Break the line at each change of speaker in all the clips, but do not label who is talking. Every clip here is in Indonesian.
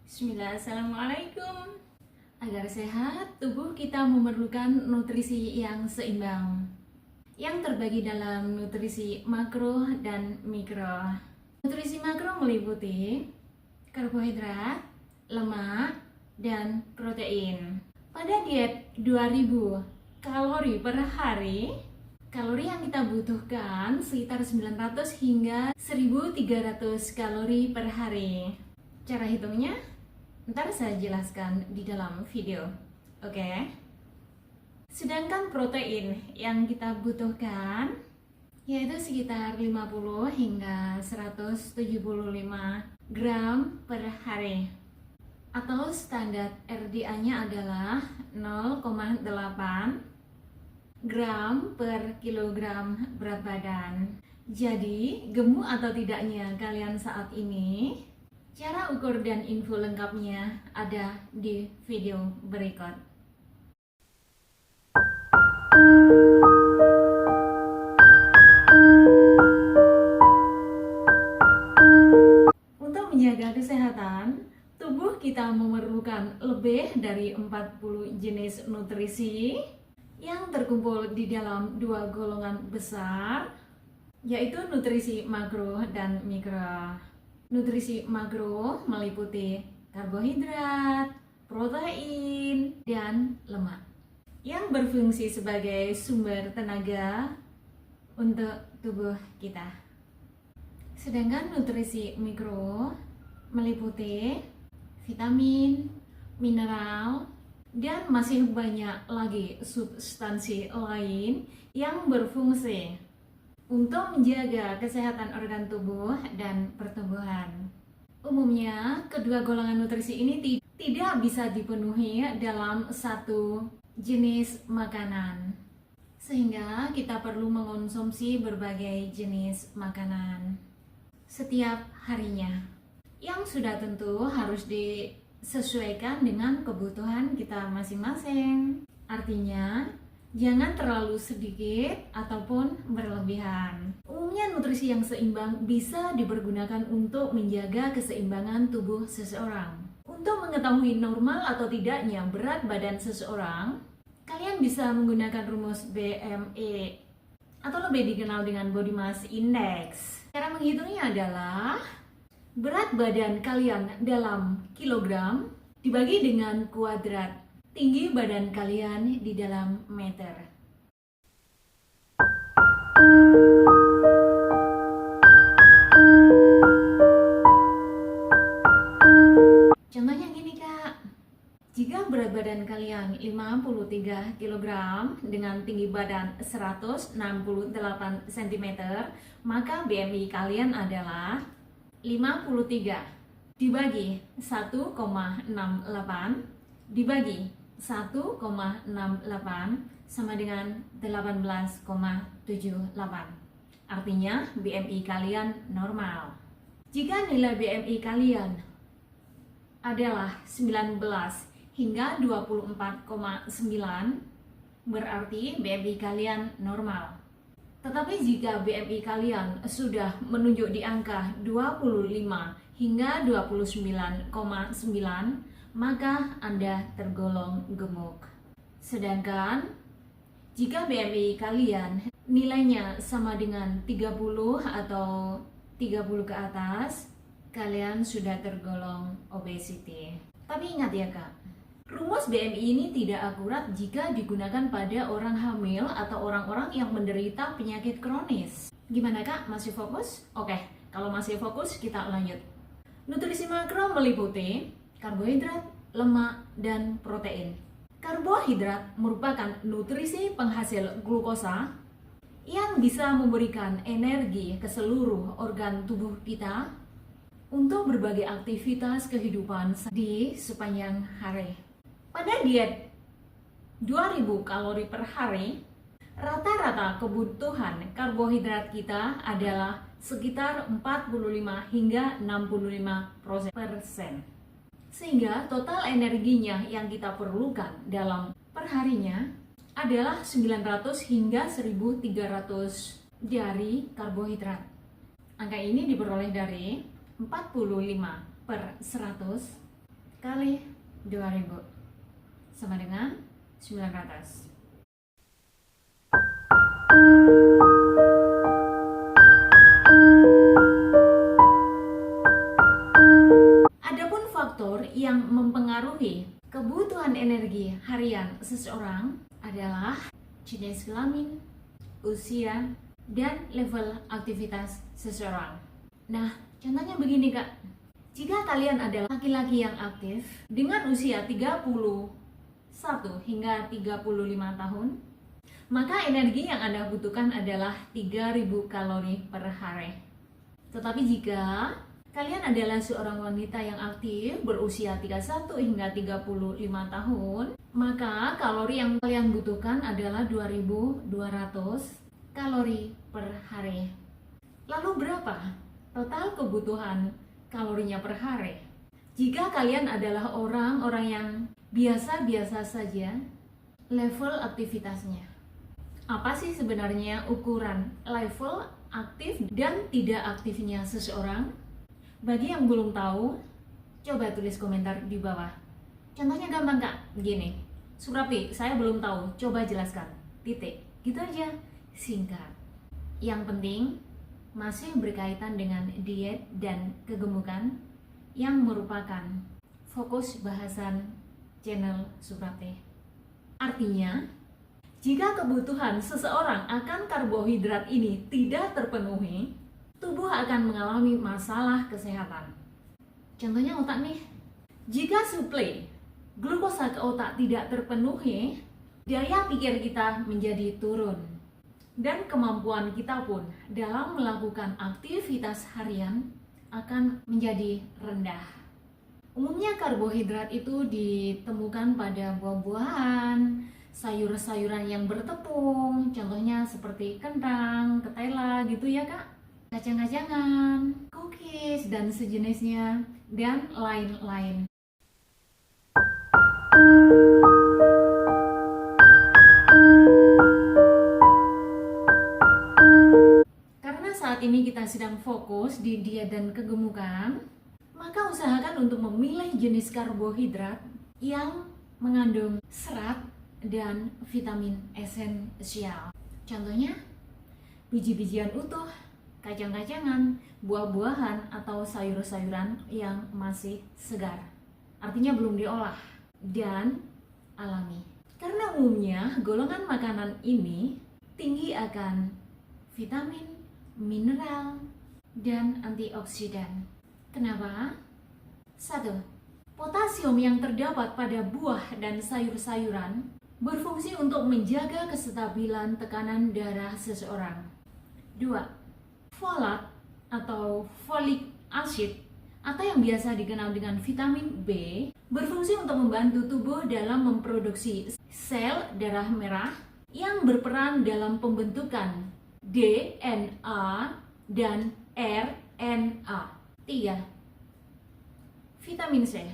Bismillah, Assalamualaikum. Agar sehat, tubuh kita memerlukan nutrisi yang seimbang, yang terbagi dalam nutrisi makro dan mikro. Nutrisi makro meliputi karbohidrat, lemak, dan protein. Pada diet 2000 kalori per hari, kalori yang kita butuhkan sekitar 900 hingga 1300 kalori per hari. Cara hitungnya ntar saya jelaskan di dalam video. Oke. Sedangkan protein yang kita butuhkan yaitu sekitar 50 hingga 175 gram per hari. Atau standar RDA-nya adalah 0,8 gram per kilogram berat badan. Jadi, gemuk atau tidaknya kalian saat ini, cara ukur dan info lengkapnya ada di video berikut. Untuk menjaga kesehatan, tubuh kita memerlukan lebih dari 40 jenis nutrisi yang terkumpul di dalam dua golongan besar, yaitu nutrisi makro dan mikro. Nutrisi makro meliputi karbohidrat, protein, dan lemak yang berfungsi sebagai sumber tenaga untuk tubuh kita. Sedangkan nutrisi mikro meliputi vitamin, mineral, dan masih banyak lagi substansi lain yang berfungsi untuk menjaga kesehatan organ tubuh dan pertumbuhan. Umumnya, kedua golongan nutrisi ini tidak bisa dipenuhi dalam satu jenis makanan, sehingga kita perlu mengonsumsi berbagai jenis makanan setiap harinya, yang sudah tentu harus disesuaikan dengan kebutuhan kita masing-masing. Artinya, jangan terlalu sedikit ataupun berlebihan. Umumnya nutrisi yang seimbang bisa dipergunakan untuk menjaga keseimbangan tubuh seseorang. Untuk mengetahui normal atau tidaknya berat badan seseorang, kalian bisa menggunakan rumus BMI atau lebih dikenal dengan Body Mass Index. Cara menghitungnya adalah berat badan kalian dalam kilogram dibagi dengan kuadrat tinggi badan kalian di dalam meter. Contohnya gini Kak, jika berat badan kalian 53 kg dengan tinggi badan 168 cm, maka BMI kalian adalah 53 dibagi 1,68 dibagi 1,68 sama dengan 18,78. Artinya BMI kalian normal. Jika nilai BMI kalian adalah 19 hingga 24,9, berarti BMI kalian normal. Tetapi jika BMI kalian sudah menunjuk di angka 25 hingga 29,9, maka Anda tergolong gemuk. Sedangkan jika BMI kalian nilainya sama dengan 30 atau 30 ke atas, kalian sudah tergolong obesity. Tapi ingat ya Kak, rumus BMI ini tidak akurat jika digunakan pada orang hamil atau orang-orang yang menderita penyakit kronis. Gimana Kak, masih fokus? Oke, kalau masih fokus kita lanjut. Nutrisi makro meliputi karbohidrat, lemak, dan protein. Karbohidrat merupakan nutrisi penghasil glukosa yang bisa memberikan energi ke seluruh organ tubuh kita untuk berbagai aktivitas kehidupan di sepanjang hari. Pada diet 2000 kalori per hari, rata-rata kebutuhan karbohidrat kita adalah sekitar 45 hingga 65%. Sehingga total energinya yang kita perlukan dalam perharinya adalah 900 hingga 1300 dari karbohidrat. Angka ini diperoleh dari 45 per 100 kali 2000 sama dengan 900. Adapun faktor yang mempengaruhi kebutuhan energi harian seseorang adalah jenis kelamin, usia, dan level aktivitas seseorang. Nah, contohnya begini Kak. Jika kalian adalah laki-laki yang aktif dengan usia 31 hingga 35 tahun, maka energi yang Anda butuhkan adalah 3000 kalori per hari. Tetapi jika kalian adalah seorang wanita yang aktif berusia 31 hingga 35 tahun, maka kalori yang kalian butuhkan adalah 2200 kalori per hari. Lalu berapa total kebutuhan kalorinya per hari? Jika kalian adalah orang-orang yang biasa-biasa saja level aktivitasnya. Apa sih sebenarnya ukuran level aktif dan tidak aktifnya seseorang? Bagi yang belum tahu, coba tulis komentar di bawah. Contohnya gampang Kak, gini. Surapi, saya belum tahu, coba jelaskan. Titik. Gitu aja, singkat. Yang penting masih berkaitan dengan diet dan kegemukan yang merupakan fokus bahasan channel Suprapti. Artinya, jika kebutuhan seseorang akan karbohidrat ini tidak terpenuhi, tubuh akan mengalami masalah kesehatan. Contohnya otak nih. Jika suplai glukosa ke otak tidak terpenuhi, daya pikir kita menjadi turun. Dan kemampuan kita pun dalam melakukan aktivitas harian akan menjadi rendah. Umumnya karbohidrat itu ditemukan pada buah-buahan, sayur-sayuran yang bertepung, contohnya seperti kentang, ketela gitu ya Kak, kacang-kacangan, cookies dan sejenisnya, dan lain-lain. Saat ini kita sedang fokus di diet dan kegemukan, maka usahakan untuk memilih jenis karbohidrat yang mengandung serat dan vitamin esensial. Contohnya, biji-bijian utuh, kacang-kacangan, buah-buahan, atau sayur-sayuran yang masih segar. Artinya belum diolah dan alami. Karena umumnya golongan makanan ini tinggi akan vitamin, mineral, dan antioksidan. Kenapa? 1. Potasium yang terdapat pada buah dan sayur-sayuran berfungsi untuk menjaga kestabilan tekanan darah seseorang. 2. Folat atau folic acid atau yang biasa dikenal dengan vitamin B berfungsi untuk membantu tubuh dalam memproduksi sel darah merah yang berperan dalam pembentukan DNA dan RNA. 3. Vitamin C.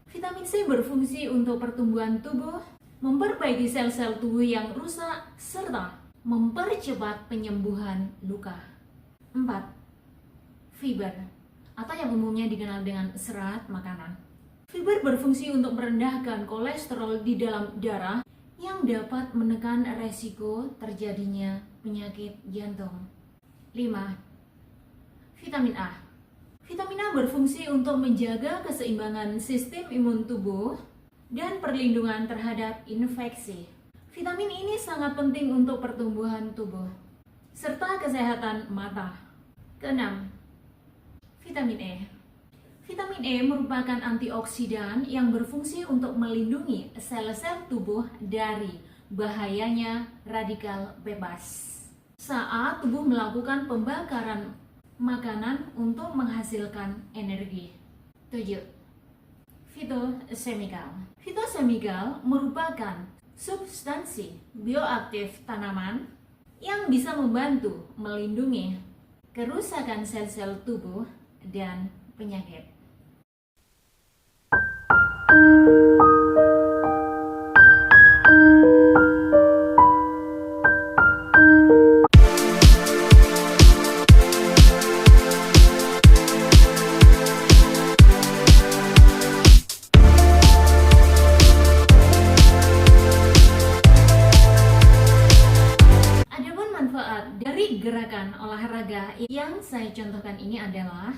Vitamin C berfungsi untuk pertumbuhan tubuh, memperbaiki sel-sel tubuh yang rusak, serta mempercepat penyembuhan luka. 4. Fiber, atau yang umumnya dikenal dengan serat makanan. Fiber berfungsi untuk merendahkan kolesterol di dalam darah yang dapat menekan resiko terjadinya penyakit jantung. 5. Vitamin A. Vitamin A berfungsi untuk menjaga keseimbangan sistem imun tubuh dan perlindungan terhadap infeksi. Vitamin ini sangat penting untuk pertumbuhan tubuh serta kesehatan mata. 6. Vitamin E. Vitamin E merupakan antioksidan yang berfungsi untuk melindungi sel-sel tubuh dari bahayanya radikal bebas saat tubuh melakukan pembakaran makanan untuk menghasilkan energi. 7. Fitosemikal. Fitosemikal merupakan substansi bioaktif tanaman yang bisa membantu melindungi kerusakan sel-sel tubuh dan penyakit. gerakan olahraga yang saya contohkan ini adalah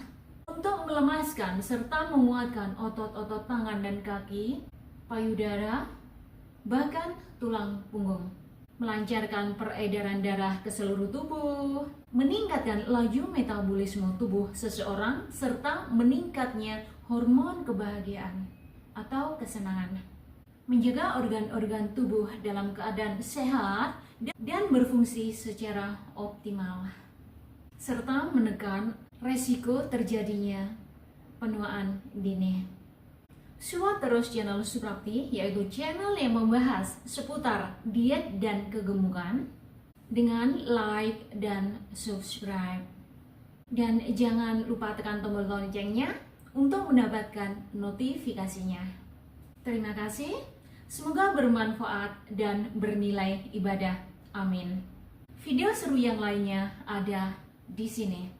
untuk melemaskan serta menguatkan otot-otot tangan dan kaki, payudara, bahkan tulang punggung, melancarkan peredaran darah ke seluruh tubuh, meningkatkan laju metabolisme tubuh seseorang, serta meningkatnya hormon kebahagiaan atau kesenangan, menjaga organ-organ tubuh dalam keadaan sehat dan berfungsi secara optimal, serta menekan resiko terjadinya penuaan dini. Support terus channel Suprapti, yaitu channel yang membahas seputar diet dan kegemukan, dengan like dan subscribe. Dan jangan lupa tekan tombol loncengnya untuk mendapatkan notifikasinya. Terima kasih, semoga bermanfaat dan bernilai ibadah. Amin. Video seru yang lainnya ada di sini.